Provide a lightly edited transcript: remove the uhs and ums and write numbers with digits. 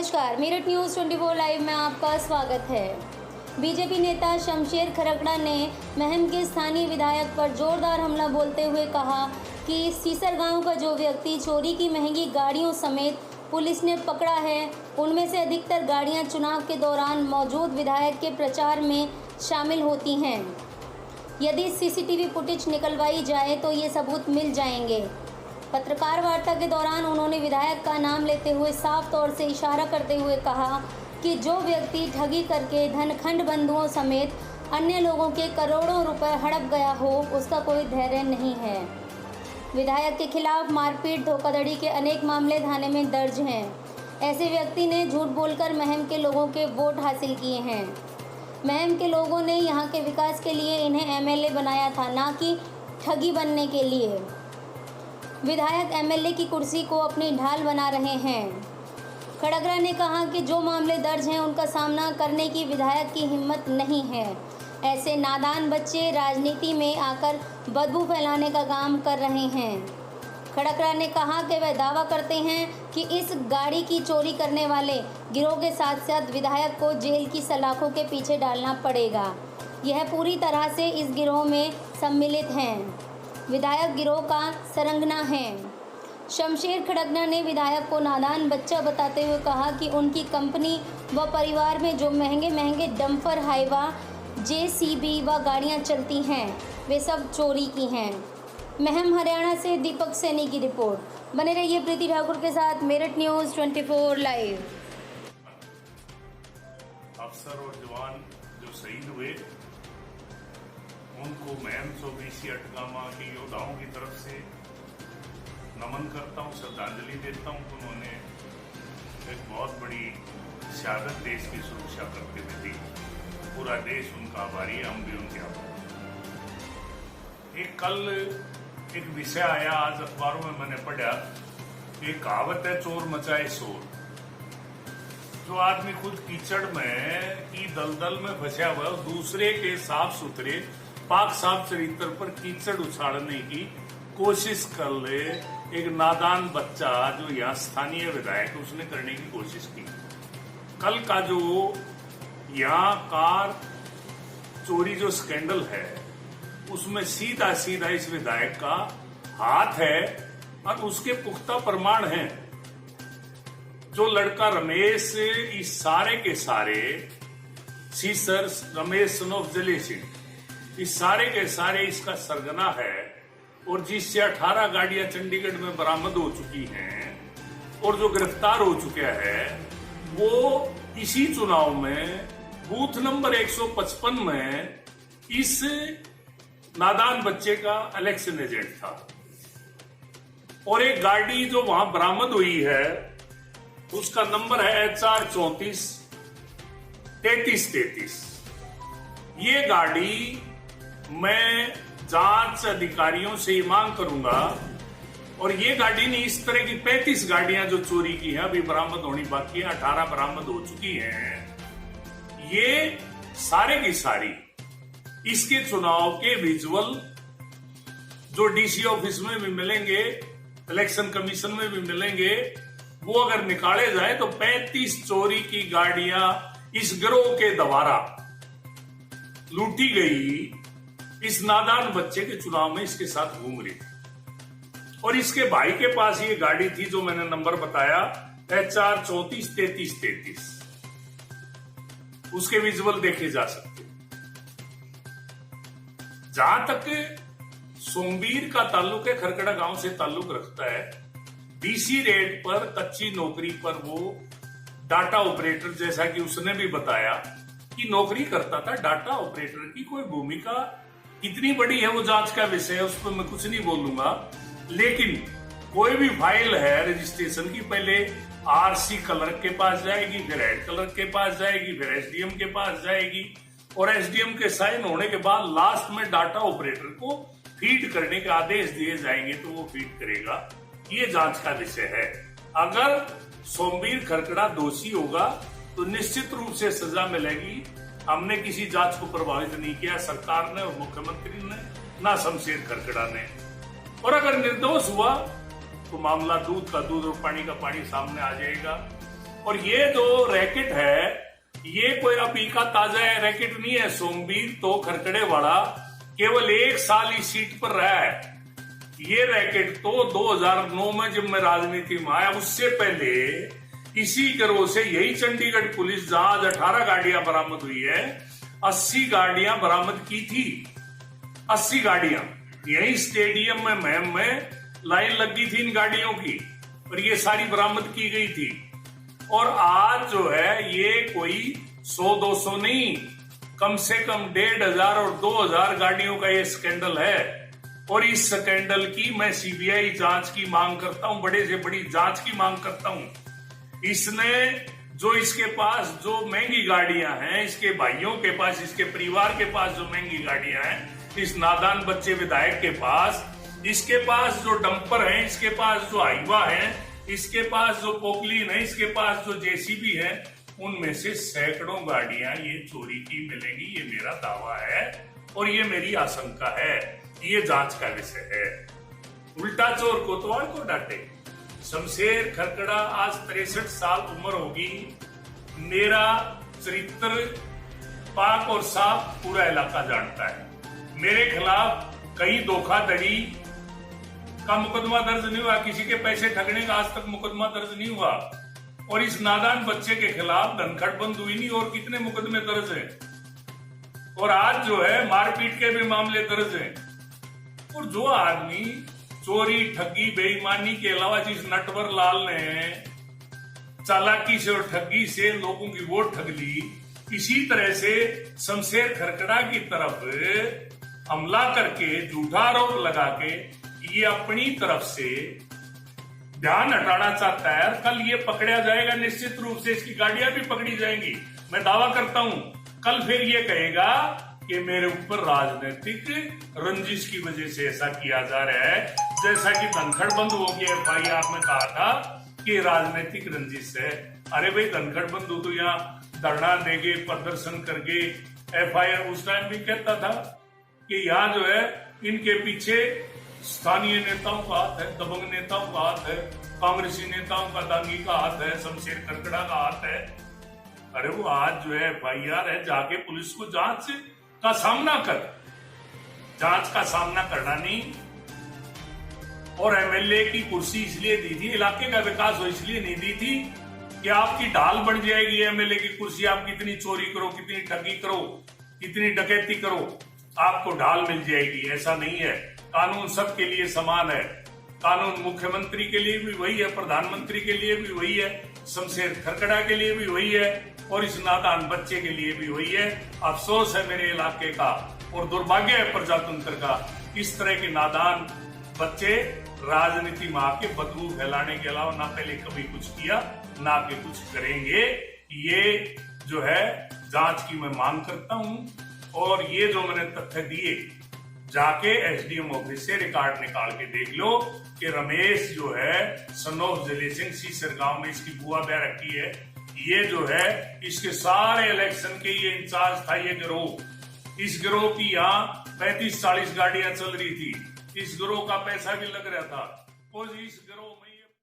नमस्कार, Meerut news 24 live में आपका स्वागत है। बीजेपी नेता शमशेर खरकड़ा ने महम के स्थानीय विधायक पर जोरदार हमला बोलते हुए कहा कि सीसर गांव का जो व्यक्ति चोरी की महंगी गाड़ियों समेत पुलिस ने पकड़ा है, उनमें से अधिकतर गाड़ियां चुनाव के दौरान मौजूद विधायक के प्रचार में शामिल होती हैं। यदि सीसीटीवी फुटेज निकलवाई जाए तो ये सबूत मिल जाएंगे। पत्रकार वार्ता के दौरान उन्होंने विधायक का नाम लेते हुए साफ तौर से इशारा करते हुए कहा कि जो व्यक्ति ठगी करके धनखंड बंधुओं समेत अन्य लोगों के करोड़ों रुपए हड़प गया हो, उसका कोई धैर्य नहीं है। विधायक के खिलाफ मारपीट धोखाधड़ी के अनेक मामले थाने में दर्ज हैं। ऐसे व्यक्ति ने झूठ बोलकर महम के लोगों के वोट हासिल किए हैं। महम के लोगों ने यहाँ के विकास के लिए इन्हें एमएलए बनाया था, ना कि ठगी बनने के लिए। विधायक एमएलए की कुर्सी को अपनी ढाल बना रहे हैं। खड़गड़ा ने कहा कि जो मामले दर्ज हैं उनका सामना करने की विधायक की हिम्मत नहीं है। ऐसे नादान बच्चे राजनीति में आकर बदबू फैलाने का काम कर रहे हैं। खड़गड़ा ने कहा कि वह दावा करते हैं कि इस गाड़ी की चोरी करने वाले गिरोह के साथ साथ विधायक को जेल की सलाखों के पीछे डालना पड़ेगा। यह पूरी तरह से इस गिरोह में सम्मिलित हैं। विधायक गिरोह का सरंगना है। शमशेर खड़गड़ा ने विधायक को नादान बच्चा बताते हुए कहा कि उनकी कंपनी व परिवार में जो महंगे महंगे डंपर, हाइवा, जेसीबी व गाड़ियां चलती हैं, वे सब चोरी की हैं। महम हरियाणा से दीपक सैनी की रिपोर्ट। बने रहिए प्रीति ठाकुर के साथ मेरठ न्यूज़ 24 लाइव। अफसर और जवान जो शहीद हुए उनको मैं 120 अटगामा के योद्धाओं की तरफ से नमन करता हूं, श्रद्धांजलि देता हूं। उन्होंने एक बहुत बड़ी शहादत देश की सुरक्षा करते हुए दी। पूरा देश उनका आभारी है, हम भी उनके आभारी। कल एक विषय आया, आज अखबारों में मैंने पढ़ा, एक कहावत है, चोर मचाए शोर। जो आदमी खुद कीचड़ में की दलदल में फंसा हुआ है, दूसरे के साफ सुथरे पाक साफ चरित्र पर कीचड़ उछाड़ने की कोशिश कर ले, एक नादान बच्चा जो यहाँ स्थानीय विधायक उसने करने की कोशिश की। कल का जो यहाँ कार चोरी जो स्कैंडल है, उसमें सीधा सीधा इस विधायक का हाथ है और उसके पुख्ता प्रमाण हैं। जो लड़का रमेश, इस सारे के सारे सीसर रमेश सन ऑफ जले सिंह, इस सारे के सारे इसका सरगना है। और जिससे 18 गाड़ियां चंडीगढ़ में बरामद हो चुकी हैं और जो गिरफ्तार हो चुका है, वो इसी चुनाव में बूथ नंबर 155 में इस नादान बच्चे का इलेक्शन एजेंट था। और एक गाड़ी जो वहां बरामद हुई है उसका नंबर है HR 34 3333। ये गाड़ी मैं जांच अधिकारियों से ही मांग करूंगा। और ये गाड़ी ने इस तरह की 35 गाड़ियां जो चोरी की हैं, अभी बरामद होनी बाकी है, 18 बरामद हो चुकी हैं। ये सारे की सारी इसके चुनाव के विजुअल जो डीसी ऑफिस में भी मिलेंगे, इलेक्शन कमीशन में भी मिलेंगे, वो अगर निकाले जाए तो 35 चोरी की गाड़ियां इस गिरोह के द्वारा लूटी गई। इस नादान बच्चे के चुनाव में इसके साथ घूम रही और इसके भाई के पास ये गाड़ी थी जो मैंने नंबर बताया, HR 34 3333। उसके विजुअल देखे जा सकते। जहां तक सोमवीर का ताल्लुक है, खरकड़ा गांव से ताल्लुक रखता है। डीसी रेट पर कच्ची नौकरी पर वो डाटा ऑपरेटर, जैसा कि उसने भी बताया कि नौकरी करता था। डाटा ऑपरेटर की कोई भूमिका कितनी बड़ी है वो जांच का विषय है, उस पर मैं कुछ नहीं बोलूंगा। लेकिन कोई भी फाइल है रजिस्ट्रेशन की, पहले RC क्लर्क के पास जाएगी, फिर हेड क्लर्क के पास जाएगी, फिर SDM के पास जाएगी और SDM के साइन होने के बाद लास्ट में डाटा ऑपरेटर को फीड करने के आदेश दिए जाएंगे तो वो फीड करेगा। ये जांच का विषय है। अगर सोमवीर खरकड़ा दोषी होगा तो निश्चित रूप से सजा मिलेगी। हमने किसी जांच को प्रभावित नहीं किया, सरकार ने और मुख्यमंत्री ने, ना शमशेर खरकड़ा ने। और अगर निर्दोष हुआ तो मामला दूध का दूध और पानी का पानी सामने आ जाएगा। और ये जो रैकेट है, ये कोई अभी का ताजा रैकेट नहीं है। सोमवीर तो खरकड़े वाला केवल 1 साल इस सीट पर रहा है। ये रैकेट तो 2009 में जब मैं राजनीति में आया, उससे पहले इसी गिरोह से यही चंडीगढ़ पुलिस, जहां आज 18 गाड़ियां बरामद हुई है, 80 गाड़ियां बरामद की थी। 80 गाड़ियां यही स्टेडियम में महम में लाइन लगी थी इन गाड़ियों की, और ये सारी बरामद की गई थी। और आज जो है ये कोई 100-200 नहीं, कम से कम 1500 और 2000 गाड़ियों का ये स्कैंडल है। और इस स्कैंडल की मैं सीबीआई जांच की मांग करता हूं, बड़े से बड़ी जांच की मांग करता हूं। इसने जो इसके पास जो महंगी गाड़ियां हैं, इसके भाइयों के पास, इसके परिवार के पास जो महंगी गाड़ियां हैं, इस नादान बच्चे विधायक के पास, इसके पास जो डंपर है, इसके पास जो हाइवा है, इसके पास जो पोकलीन है, इसके पास जो जेसीबी है, उनमें से सैकड़ों गाड़ियां ये चोरी की मिलेंगी। ये मेरा दावा है और ये मेरी आशंका है। ये जांच का विषय है। उल्टा चोर कोतवाल को डांटे। शमशेर खरकड़ा आज 63 साल उम्र होगी। मेरा चरित्र पाक और साफ पूरा इलाका जानता है। मेरे खिलाफ कई धोखाधड़ी का मुकदमा दर्ज नहीं हुआ, किसी के पैसे ठगने का आज तक मुकदमा दर्ज नहीं हुआ। और इस नादान बच्चे के खिलाफ धनखड़ बंद हुई नहीं, और कितने मुकदमे दर्ज हैं। और आज जो है मारपीट के भी मामले दर्ज हैं। और जो आदमी चोरी, ठगी, बेईमानी के अलावा जिस नटवर लाल ने चालाकी से और ठगी से लोगों की वोट ठग ली, इसी तरह से शमशेर खरकड़ा की तरफ हमला करके झूठा आरोप लगा के ये अपनी तरफ से ध्यान हटाना चाहता है। और कल ये पकड़ा जाएगा, निश्चित रूप से इसकी गाड़ियां भी पकड़ी जाएंगी। मैं दावा करता हूं कल फिर ये कहेगा कि मेरे ऊपर राजनीतिक रंजिश की वजह से ऐसा किया जा रहा है, जैसा कि धनखड़ बंधु हो गया FIR में कहा था कि राजनीतिक रंजिश है। अरे भाई, धनखड़ बंधु तो यहाँ धरना देंगे, प्रदर्शन करके, FIR उस टाइम भी कहता था कि यहाँ जो है इनके पीछे स्थानीय नेताओं का हाथ है, दबंग नेताओं का हाथ है, कांग्रेसी नेताओं का, दांगी का हाथ है, शमशेर खरकड़ा का हाथ है। अरे वो आज जो है FIR है, जाके पुलिस को जांच का सामना कर, जांच का सामना करना नहीं। और MLA की कुर्सी इसलिए दी थी, इलाके का विकास हो इसलिए नहीं दी थी कि आपकी ढाल बन जाएगी MLA की कुर्सी। आप कितनी चोरी करो, कितनी ठगी करो, कितनी डकैती करो, आपको ढाल मिल जाएगी, ऐसा नहीं है। कानून सबके लिए समान है। कानून मुख्यमंत्री के लिए भी वही है, प्रधानमंत्री के लिए भी वही है, शमशेर खरकड़ा के लिए भी वही है, और इस नादान बच्चे के लिए भी वही है। अफसोस है मेरे इलाके का और दुर्भाग्य है प्रजातंत्र का, इस तरह के नादान बच्चे राजनीति में आके बदबू फैलाने के अलावा ना पहले कभी कुछ किया, ना आगे कुछ करेंगे। ये जो है जांच की मैं मांग करता हूं। और ये जो मैंने तथ्य दिए, जाके SDM ऑफिस से रिकॉर्ड निकाल के देख लो कि रमेश जो है सनोफ जले सिंह सीसर गांव में इसकी बुआ ब्याह रखी है। ये जो है इसके सारे इलेक्शन के ये इंचार्ज था ये गिरोह। इस गिरोह की यहाँ 35-40 गाड़ियां चल रही थी। इस गिरोह का पैसा भी लग रहा था। और इस गिरोह